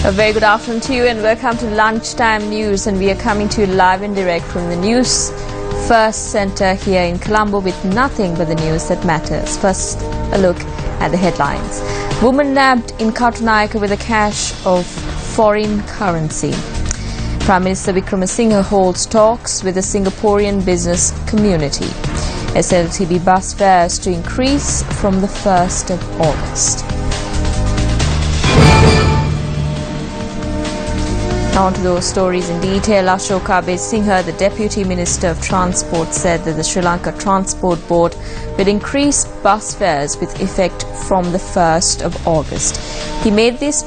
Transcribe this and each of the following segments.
A very good afternoon to you and welcome to Lunchtime News, and we are coming to you live and direct from the News1st Centre here in Colombo with nothing but the news that matters. First, a look at the headlines. Woman nabbed in Katunayake with a cache of foreign currency. Prime Minister Wickremesinghe holds talks with the Singaporean business community. SLTB bus fares to increase from the 1st of August. On to those stories in detail. Ashoka Singha, the Deputy Minister of Transport, said that the Sri Lanka Transport Board will increase bus fares with effect from the 1st of August. He made this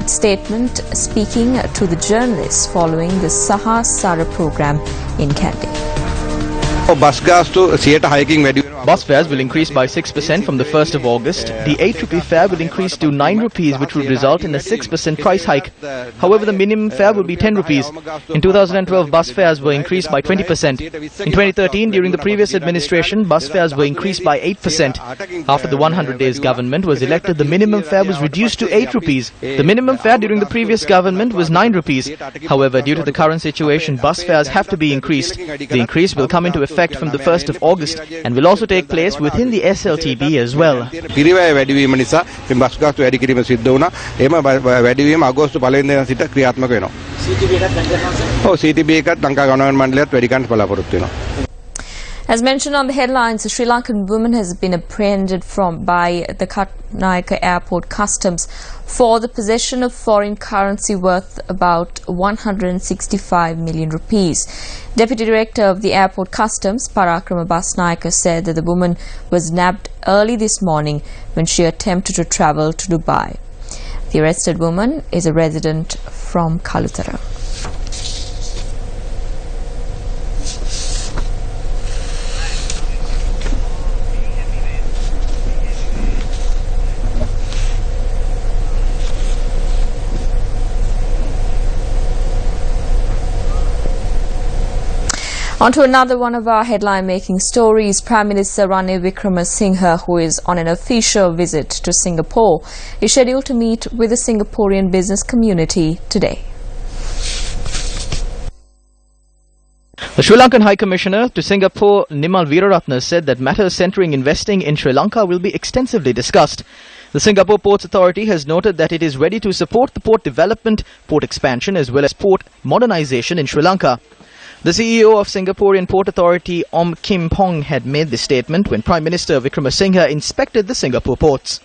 statement speaking to the journalists following the Saha Sara program in Kandy. Bus fares will increase by 6% from the 1st of August. The 8 rupee fare will increase to 9 rupees, which will result in a 6% price hike. However, the minimum fare will be 10 rupees. In 2012, bus fares were increased by 20%. In 2013, during the previous administration, bus fares were increased by 8%. After the 100 days government was elected, the minimum fare was reduced to 8 rupees. The minimum fare during the previous government was 9 rupees. However, due to the current situation, bus fares have to be increased. The increase will come into effect from the 1st of August and will also take place within the SLTB as well. As mentioned on the headlines, a Sri Lankan woman has been apprehended by the Colombo Airport customs for the possession of foreign currency worth about 165 million rupees. Deputy Director of the Airport Customs, Parakrama Basnayaka, said that the woman was nabbed early this morning when she attempted to travel to Dubai. The arrested woman is a resident from Kalutara. On to another one of our headline-making stories. Prime Minister Ranil Wickremesinghe, who is on an official visit to Singapore, is scheduled to meet with the Singaporean business community today. The Sri Lankan High Commissioner to Singapore, Nimal Weeraratne, said that matters centering investing in Sri Lanka will be extensively discussed. The Singapore Ports Authority has noted that it is ready to support the port development, port expansion as well as port modernization in Sri Lanka. The CEO of Singaporean Port Authority, Om Kim Pong, had made this statement when Prime Minister Wickremesinghe inspected the Singapore ports.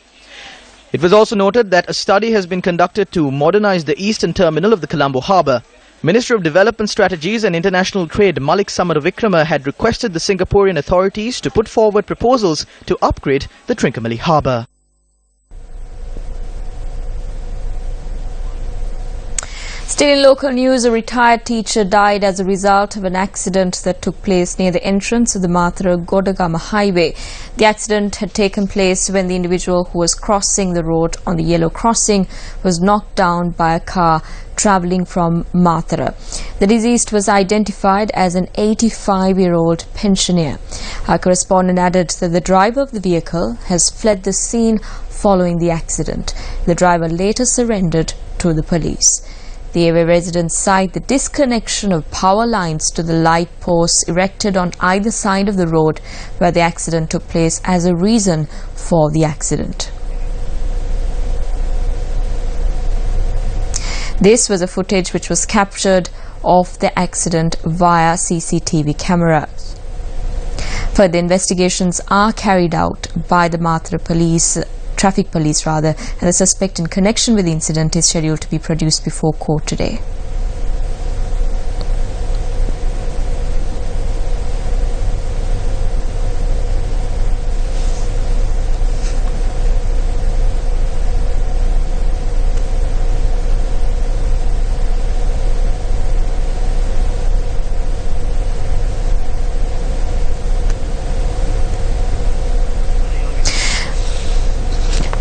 It was also noted that a study has been conducted to modernize the eastern terminal of the Colombo harbour. Minister of Development Strategies and International Trade Malik Samaravikrama had requested the Singaporean authorities to put forward proposals to upgrade the Trincomalee harbour. Still in local news, a retired teacher died as a result of an accident that took place near the entrance of the Mathura-Godagama highway. The accident had taken place when the individual who was crossing the road on the yellow crossing was knocked down by a car travelling from Mathura. The deceased was identified as an 85-year-old pensioner. Our correspondent added that the driver of the vehicle has fled the scene following the accident. The driver later surrendered to the police. The area residents cite the disconnection of power lines to the light posts erected on either side of the road where the accident took place as a reason for the accident. This was a footage which was captured of the accident via CCTV cameras. Further investigations are carried out by the Mathura Traffic Police, and the suspect in connection with the incident is scheduled to be produced before court today.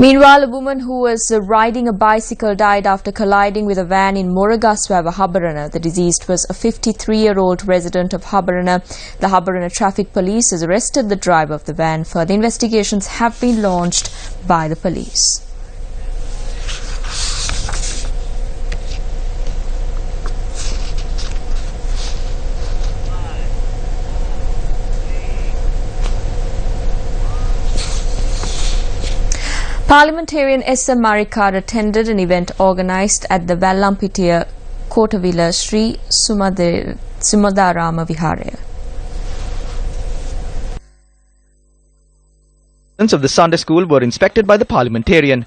Meanwhile, a woman who was riding a bicycle died after colliding with a van in Moragaswava, Habarana. The deceased was a 53-year-old resident of Habarana. The Habarana Traffic Police has arrested the driver of the van. Further investigations have been launched by the police. Parliamentarian S.M. Marikar attended an event organised at the Vallampitiya Kotavila Sri Sumadarama Viharaya. Of the Sunday school were inspected by the parliamentarian.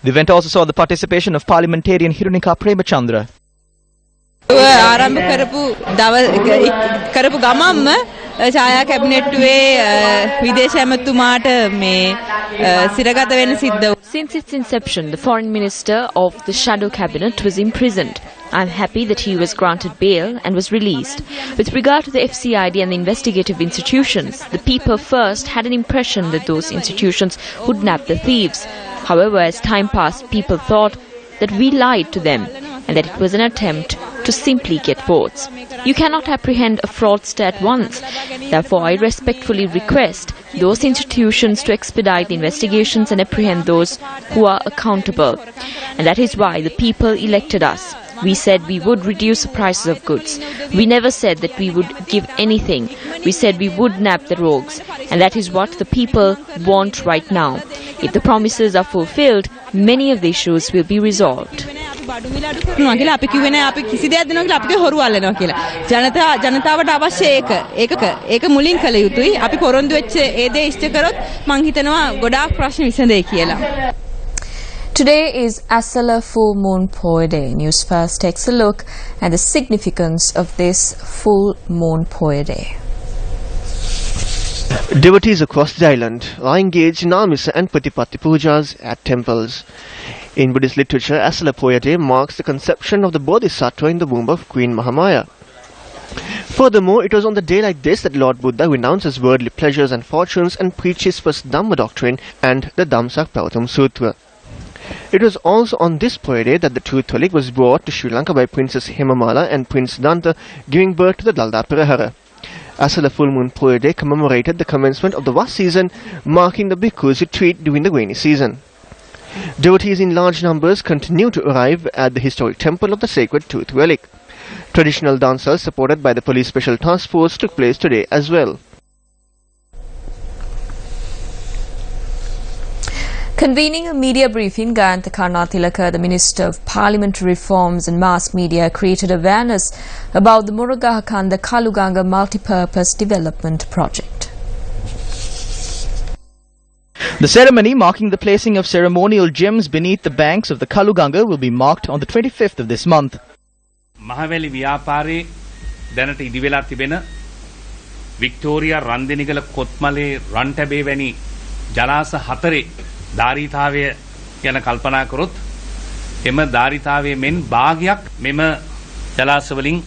The event also saw the participation of parliamentarian Hirunika Premachandra. ආරම්භ කරපු ගමම්ම ඡායා කැබිනට්ටුවේ විදේශ ඇමතුමාට මේ සිරගත වෙන්න සිද්ධ වුණා. Since its inception, the Foreign Minister of the Shadow Cabinet was imprisoned. I'm happy that he was granted bail and was released. With regard to the FCID and the investigative institutions, the people first had an impression that those institutions would nab the thieves. However, as time passed, people thought that we lied to them and that it was an attempt to simply get votes. You cannot apprehend a fraudster at once. Therefore, I respectfully request those institutions to expedite the investigations and apprehend those who are accountable. And that is why the people elected us. We said we would reduce the prices of goods. We never said that we would give anything. We said we would nab the rogues. And that is what the people want right now. If the promises are fulfilled, many of the issues will be resolved. අපි කිව්වේ නෑ අපි කිසි දෙයක් දෙනවා කියලා අපිට හොරු අල්ලනවා කියලා. ජනතාවට අවශ්‍ය ඒක මුලින් කළ යුතුයි. අපි පොරොන්දු වෙච්ච ඒ දේ ඉෂ්ට කරොත් මං හිතනවා ගොඩාක් ප්‍රශ්න විසඳෙයි කියලා. Today is Asala Full Moon Poy Day. News First takes a look at the significance of this Full Moon Poy Day. Devotees across the island are engaged in Amisa and Patipati pujas at temples. In Buddhist literature, Asala Poya Day marks the conception of the Bodhisattva in the womb of Queen Mahamaya. Furthermore, it was on the day like this that Lord Buddha renounces worldly pleasures and fortunes and preaches first Dhamma doctrine and the Dhammsakpavatam Sutra. It was also on this Poya Day that the truth talik was brought to Sri Lanka by Princess Hemamala and Prince Danta, giving birth to the Dalda Perahara. Asala Full Moon Poya Day commemorated the commencement of the Vas season, marking the bhikkhus' retreat during the rainy season. Devotees in large numbers continue to arrive at the historic temple of the sacred tooth relic. Traditional dances supported by the police special task force took place today as well. Convening a media briefing, Gayantha Karnatilaka, the Minister of Parliamentary Reforms and Mass Media, created awareness about the Murugahakanda Kaluganga Multipurpose Development Project. The ceremony marking the placing of ceremonial gems beneath the banks of the Kaluganga will be marked on the 25th of this month. Mahaweli ව්‍යාපාරයේ දැනට ඉදිවෙලා තිබෙන Victoria රන්දෙනිගල Kotmale රන්ටැබේ වැනි ජලාශ හතරේ ධාරිතාවය ගැන කල්පනා කරොත් එම ධාරිතාවයේ මෙන් භාගයක් මෙම ජලාශ වලින්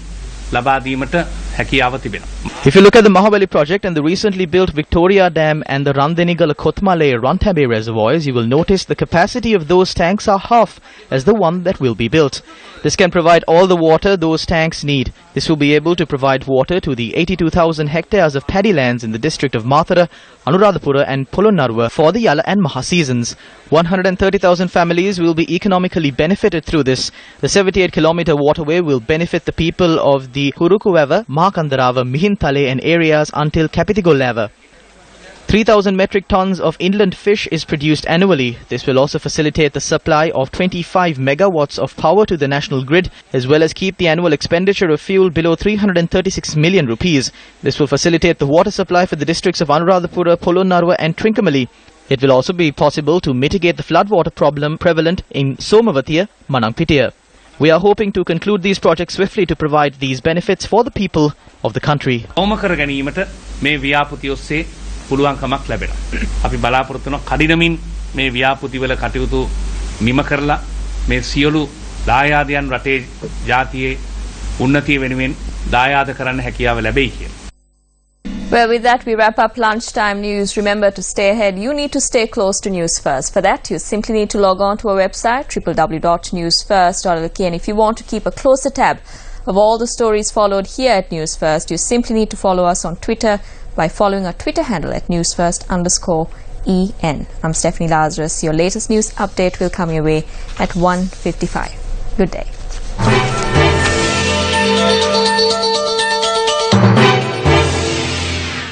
ලබා දීමට හැකියාව තිබෙනවා. If you look at the Mahaveli project and the recently built Victoria Dam and the Randenigala Kotmale Rantabe reservoirs, you will notice the capacity of those tanks are half as the one that will be built. This can provide all the water those tanks need. This will be able to provide water to the 82,000 hectares of paddy lands in the district of Mathura, Anuradhapura and Polonnaruwa for the Yala and Maha seasons. 130,000 families will be economically benefited through this. The 78-kilometer waterway will benefit the people of the Hurukuweva, Mahakandarava, Mihintale and areas until Kapitigolava. 3,000 metric tons of inland fish is produced annually. This will also facilitate the supply of 25 megawatts of power to the national grid, as well as keep the annual expenditure of fuel below 336 million rupees. This will facilitate the water supply for the districts of Anuradhapura, Polonnaruwa and Trincomalee. It will also be possible to mitigate the floodwater problem prevalent in Somawathiya, Manangpitiya. We are hoping to conclude these projects swiftly to provide these benefits for the people of the country. පුළුවන්කමක් ලැබෙනවා. අපි බලාපොරොත්තු වෙන කඩිනමින් මේ ව්‍යාපෘතිවල කටයුතු නිම කරලා මේ සියලු දායාදයන් රටේ ජාතියේ උන්නතිය වෙනුවෙන් දායාද කරන්න හැකියාව ලැබෙයි කියලා. Well, with that, we wrap up lunchtime news. Remember to stay ahead. You need to stay close to News First. For that, you simply need to log on to our website, www.newsfirst.lk. And if you want to keep a closer tab of all the stories followed here at News First, you simply need to follow us on Twitter by following our Twitter handle at newsfirst_EN. I'm Stephanie Lazarus. Your latest news update will come your way at 1:55. Good day.